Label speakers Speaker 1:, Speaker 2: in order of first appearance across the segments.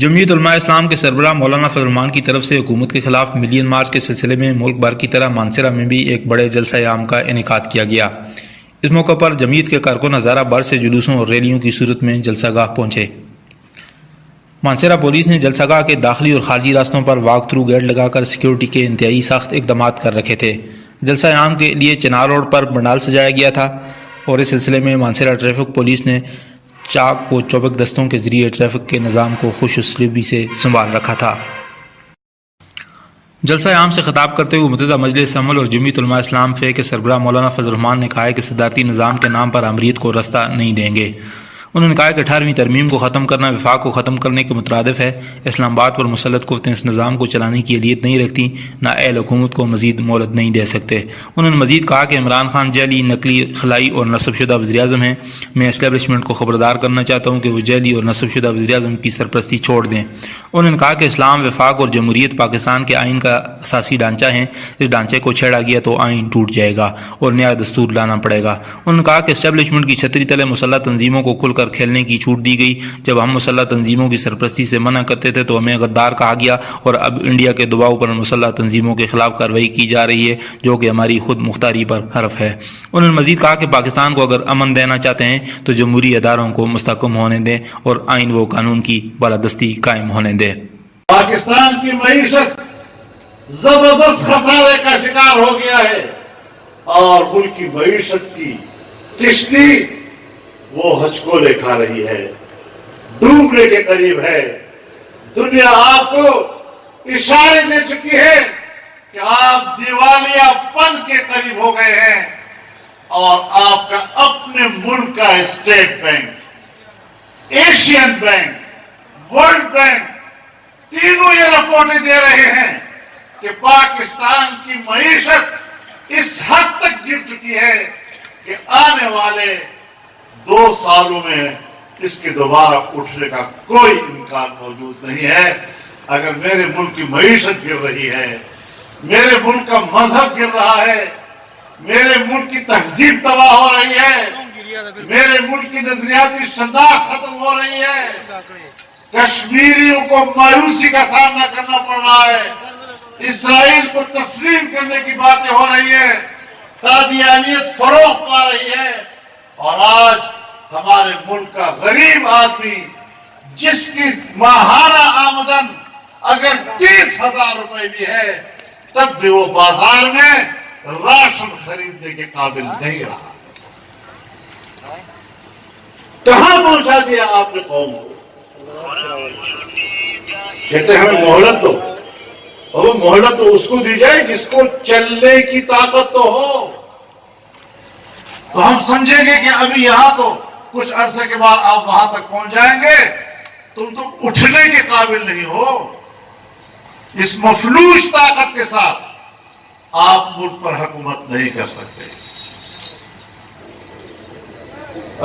Speaker 1: جمعیت علماء اسلام کے سربراہ مولانا فضل الرحمان کی طرف سے حکومت کے خلاف ملین مارچ کے سلسلے میں ملک بھر کی طرح مانسہرہ میں بھی ایک بڑے جلسہ عام کا انعقاد کیا گیا۔ اس موقع پر جمعیت کے کارکن ہزارہ بھر سے جلوسوں اور ریلیوں کی صورت میں جلسہ گاہ پہنچے۔ مانسہرہ پولیس نے جلسہ گاہ کے داخلی اور خارجی راستوں پر واک تھرو گیٹ لگا کر سیکیورٹی کے انتہائی سخت اقدامات کر رکھے تھے۔ جلسہ عام کے لیے چنار روڈ پر پنڈال سجایا گیا تھا اور اس سلسلے میں مانسہرہ ٹریفک پولیس نے چاک و چوبک دستوں کے ذریعے ٹریفک کے نظام کو خوش اسلوبی سے سنبھال رکھا تھا۔ جلسہ عام سے خطاب کرتے ہوئے متحدہ مجلس عمل اور جمعیت علماء اسلام فے کے سربراہ مولانا فضل الرحمان نے کہا ہے کہ صدارتی نظام کے نام پر آمریت کو رستہ نہیں دیں گے۔ انہوں نے کہا کہ 18ویں ترمیم کو ختم کرنا وفاق کو ختم کرنے کے مترادف ہے۔ اسلام آباد پر مسلط قوتیں اس نظام کو چلانے کی اہلیت نہیں رکھتی، نہ اہل حکومت کو مزید مہلت نہیں دے سکتے۔ انہوں نے مزید کہا کہ عمران خان جعلی، نقلی، خلائی اور نصب شدہ وزیر اعظم ہیں۔ میں اسٹیبلشمنٹ کو خبردار کرنا چاہتا ہوں کہ وہ جعلی اور نصب شدہ وزیر اعظم کی سرپرستی چھوڑ دیں۔ انہوں نے کہا کہ اسلام، وفاق اور جمہوریت پاکستان کے آئین کا اساسی ڈھانچہ ہیں۔ اس ڈھانچے کو چھیڑا گیا تو آئین ٹوٹ جائے گا اور نیا دستور لانا پڑے گا۔ انہوں نے کہا کہ اسٹیبلشمنٹ کی چھتری تلے مسلح تنظیموں کو کھل کر کھیلنے کی چھوٹ دی گئی۔ جب ہم مسلح تنظیموں کی سرپرستی سے منع کرتے تھے تو ہمیں غدار کہا گیا اور اب انڈیا کے دباؤ پر مسلح تنظیموں کے خلاف کارروائی کی جا رہی ہے جو کہ ہماری خود مختاری پر حرف ہے۔ انہوں نے مزید کہا کہ پاکستان کو اگر امن دینا چاہتے ہیں تو جمہوری اداروں کو مستحکم ہونے دیں اور آئین و قانون کی بالادستی قائم ہونے دیں۔
Speaker 2: پاکستان کی معیشت زبردست خسارے کا شکار ہو گیا ہے اور ملک کی معیشت کی کشتی وہ ہچکولے کھا رہی ہے، ڈوبنے کے قریب ہے۔ دنیا آپ کو اشارے دے چکی ہے کہ آپ دیوالیہ پن کے قریب ہو گئے ہیں اور آپ کا اپنے ملک کا state bank, Asian bank, world bank تینوں یہ رپورٹیں دے رہے ہیں کہ پاکستان کی معیشت اس حد تک گر چکی ہے کہ آنے والے 2 سالوں میں اس کے دوبارہ اٹھنے کا کوئی امکان موجود نہیں ہے۔ اگر میرے ملک کی معیشت گر رہی ہے، میرے ملک کا مذہب گر رہا ہے، میرے ملک کی تہذیب تباہ ہو رہی ہے، میرے ملک کی نظریاتی شناخت ختم ہو رہی ہے، کشمیریوں کو مایوسی کا سامنا کرنا پڑ رہا ہے، اسرائیل کو تسلیم کرنے کی باتیں ہو رہی ہیں، قادیانیت فروغ پا رہی ہے، اور آج ہمارے ملک کا غریب آدمی جس کی ماہانہ آمدن اگر 30,000 روپے بھی ہے تب بھی وہ بازار میں راشن خریدنے کے قابل نہیں رہا۔ کہاں پہنچا دیا آپ نے قوم کو؟ کہتے ہیں ہمیں مہلت دو، اور وہ مہلت تو اس کو دی جائے جس کو چلنے کی طاقت تو ہو۔ تو ہم سمجھیں گے کہ ابھی یہاں تو کچھ عرصے کے بعد آپ وہاں تک پہنچ جائیں گے، تم تو اٹھنے کے قابل نہیں ہو۔ اس مفلوج طاقت کے ساتھ آپ ملک پر حکومت نہیں کر سکتے۔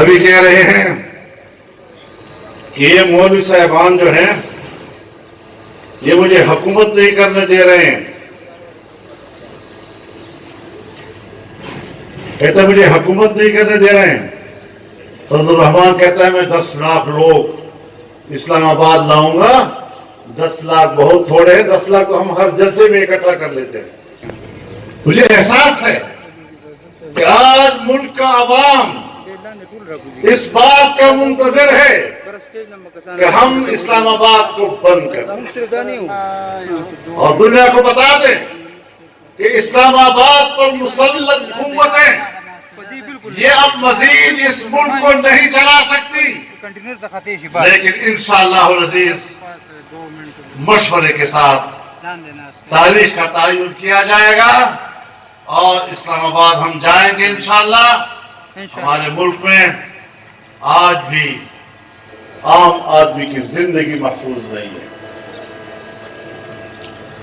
Speaker 2: ابھی کہہ رہے ہیں کہ یہ مولوی صاحبان جو ہیں یہ مجھے حکومت نہیں کرنے دے رہے ہیں، کہتا ہے مجھے حکومت نہیں کرنے دے رہے ہیں۔ فضل الرحمان کہتا ہے میں 10 لاکھ لوگ اسلام آباد لاؤں گا۔ 10 لاکھ بہت تھوڑے ہیں، 10 لاکھ تو ہم ہر جلسے میں اکٹھا کر لیتے ہیں۔ مجھے احساس ہے کہ آج ملک کا عوام اس بات کا منتظر ہے کہ ہم اسلام آباد کو بند کریں اور دنیا کو بتا دیں کہ اسلام آباد پر مسلط قوتیں یہ اب مزید اس ملک کو نہیں چلا سکتی، لیکن انشاءاللہ العزیز مشورے کے ساتھ تاریخ کا تعین کیا جائے گا اور اسلام آباد ہم جائیں گے انشاءاللہ۔ ہمارے ملک میں آج بھی عام آدمی کی زندگی محفوظ نہیں ہے۔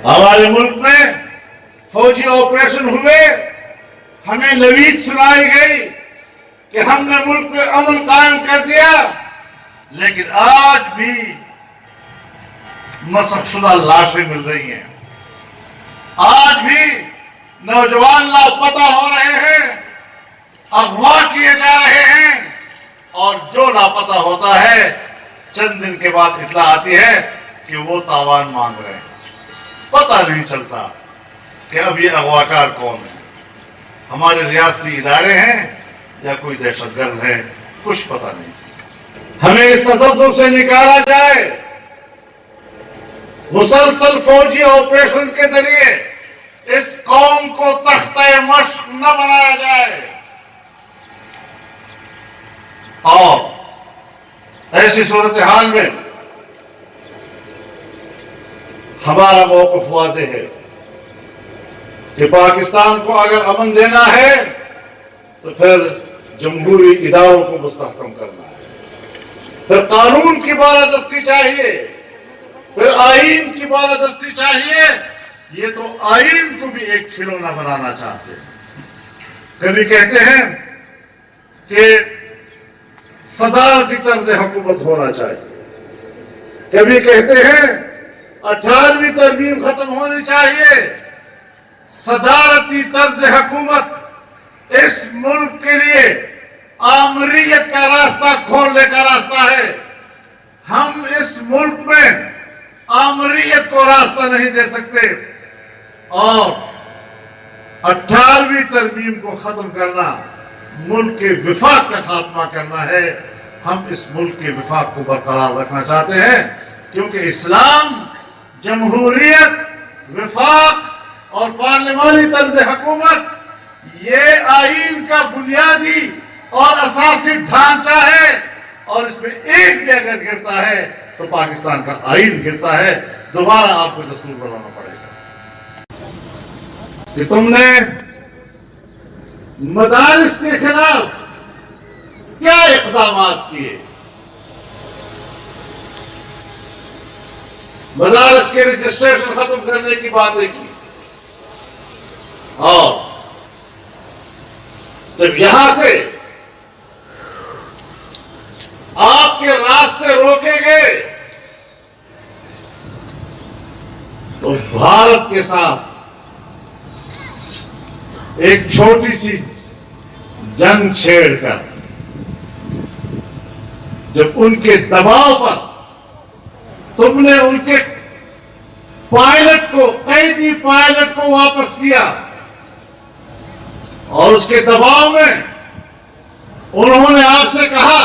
Speaker 2: ہمارے ملک میں فوجی آپریشن ہوئے، ہمیں نوید سنائی گئی کہ ہم نے ملک میں امن قائم کر دیا، لیکن آج بھی مسخ شدہ لاشیں مل رہی ہیں، آج بھی نوجوان لاپتہ ہو رہے ہیں، اغوا کیے جا رہے ہیں، اور جو لاپتہ ہوتا ہے چند دن کے بعد اطلاع آتی ہے کہ وہ تاوان مانگ رہے ہیں، پتہ نہیں چلتا کہ اب یہ اغواکار کون ہے، ہمارے ریاستی ادارے ہیں یا کوئی دہشت گرد ہے، کچھ پتہ نہیں چلتا۔ ہمیں اس تصور سے نکالا جائے، مسلسل فوجی آپریشن کے ذریعے اس قوم کو تختہ مشق نہ بنایا جائے، اور ایسی صورتحال میں ہمارا موقف واضح ہے کہ پاکستان کو اگر امن دینا ہے تو پھر جمہوری اداروں کو مستحکم کرنا ہے، پھر قانون کی بالادستی چاہیے، پھر آئین کی بالادستی چاہیے۔ یہ تو آئین کو بھی ایک کھلونا بنانا چاہتے ہیں۔ کبھی کہتے ہیں کہ صدارتی طرز حکومت ہونا چاہیے، کبھی کہتے ہیں 18ویں ترمیم ختم ہونی چاہیے۔ صدارتی طرز حکومت اس ملک کے لیے آمریت کا راستہ کھولنے کا راستہ ہے۔ ہم اس ملک میں آمریت کو راستہ نہیں دے سکتے، اور 18ویں ترمیم کو ختم کرنا ملک کے وفاق کا خاتمہ کرنا ہے۔ ہم اس ملک کے وفاق کو برقرار رکھنا چاہتے ہیں، کیونکہ اسلام، جمہوریت، وفاق اور پارلیمانی طرز حکومت یہ آئین کا بنیادی اور اساسی ڈھانچہ ہے، اور اس میں ایک بھی اگر گرتا ہے تو پاکستان کا آئین گرتا ہے۔ دوبارہ آپ کو دستور بنانا پڑے گا کہ تم نے مدارس کے خلاف کیا اقدامات کیے، مدارس کے رجسٹریشن ختم کرنے کی باتیں کی، اور جب یہاں سے آپ کے راستے روکے گئے تو بھارت کے ساتھ ایک چھوٹی سی جنگ چھیڑ کر جب ان کے دباؤ پر تم نے ان کے پائلٹ کو، قیدی پائلٹ کو واپس کیا، اور اس کے دباؤ میں انہوں نے آپ سے کہا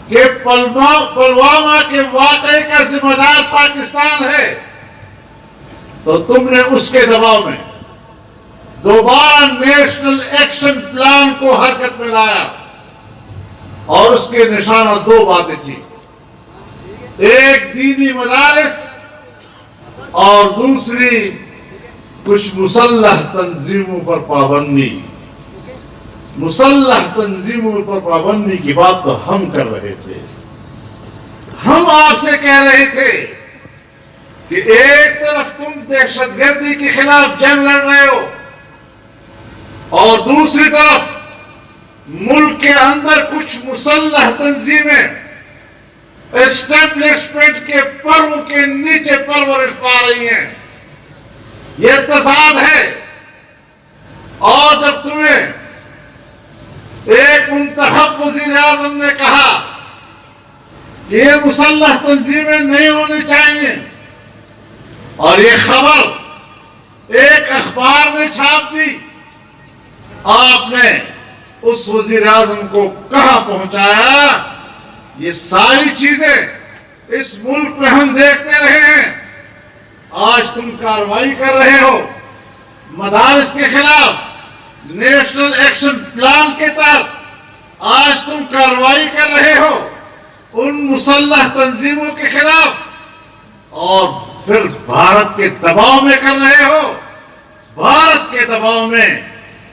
Speaker 2: کہ پلوامہ کے واقعے کا ذمہ دار پاکستان ہے، تو تم نے اس کے دباؤ میں دوبارہ نیشنل ایکشن پلان کو حرکت میں لایا، اور اس کے نشانہ دو باتیں تھیں، ایک دینی مدارس اور دوسری کچھ مسلح تنظیموں پر پابندی۔ مسلح تنظیموں پر پابندی کی بات تو ہم کر رہے تھے، ہم آپ سے کہہ رہے تھے کہ ایک طرف تم دہشت گردی کے خلاف جنگ لڑ رہے ہو، اور دوسری طرف ملک کے اندر کچھ مسلح تنظیمیں اسٹیبلشمنٹ کے پروں کے نیچے پرورش پا رہی ہیں۔ یہ تصاد ہے، اور جب تمہیں ایک منتخب وزیر اعظم نے کہا کہ یہ مسلح تنظیمیں نہیں ہونی چاہیے، اور یہ خبر ایک اخبار نے چھاپ دی، آپ نے اس وزیر اعظم کو کہاں پہنچایا؟ یہ ساری چیزیں اس ملک میں ہم دیکھتے رہے ہیں۔ آج تم کارروائی کر رہے ہو مدارس کے خلاف، نیشنل ایکشن پلان کے تحت آج تم کارروائی کر رہے ہو ان مسلح تنظیموں کے خلاف، اور پھر بھارت کے دباؤ میں کر رہے ہو۔ بھارت کے دباؤ میں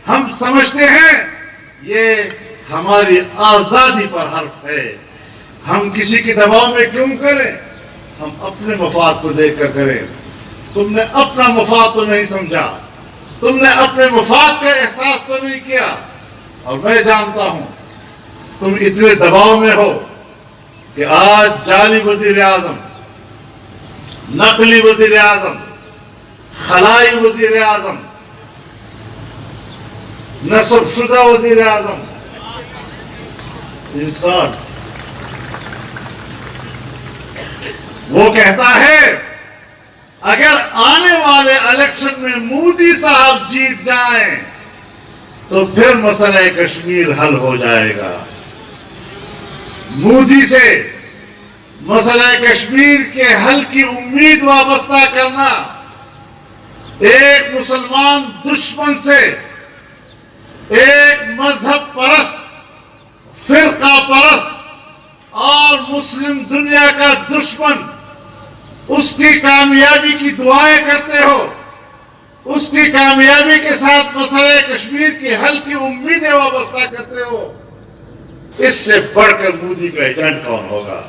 Speaker 2: ہم سمجھتے ہیں یہ ہماری آزادی پر حرف ہے۔ ہم کسی کے دباؤ میں کیوں کریں؟ ہم اپنے مفاد کو دیکھ کر کریں۔ تم نے اپنا مفاد تو نہیں سمجھا، تم نے اپنے مفاد کا احساس تو نہیں کیا، اور میں جانتا ہوں تم اتنے دباؤ میں ہو کہ آج جعلی وزیر اعظم، نقلی وزیر اعظم، خلائی وزیر اعظم، نصب شدہ وزیر اعظم وہ کہتا ہے اگر آنے والے الیکشن میں مودی صاحب جیت جائیں تو پھر مسئلہ کشمیر حل ہو جائے گا. مودی سے مسئلہ کشمیر کے حل کی امید وابستہ کرنا ایک مسلمان دشمن سے، ایک مذہب پرست، فرقہ پرست اور مسلم دنیا کا دشمن اس کی کامیابی کی دعائیں کرتے ہو، اس کی کامیابی کے ساتھ مسئلہ کشمیر کے حل کی امیدیں وابستہ کرتے ہو، اس سے بڑھ کر مودی کا ایجنٹ کون ہوگا؟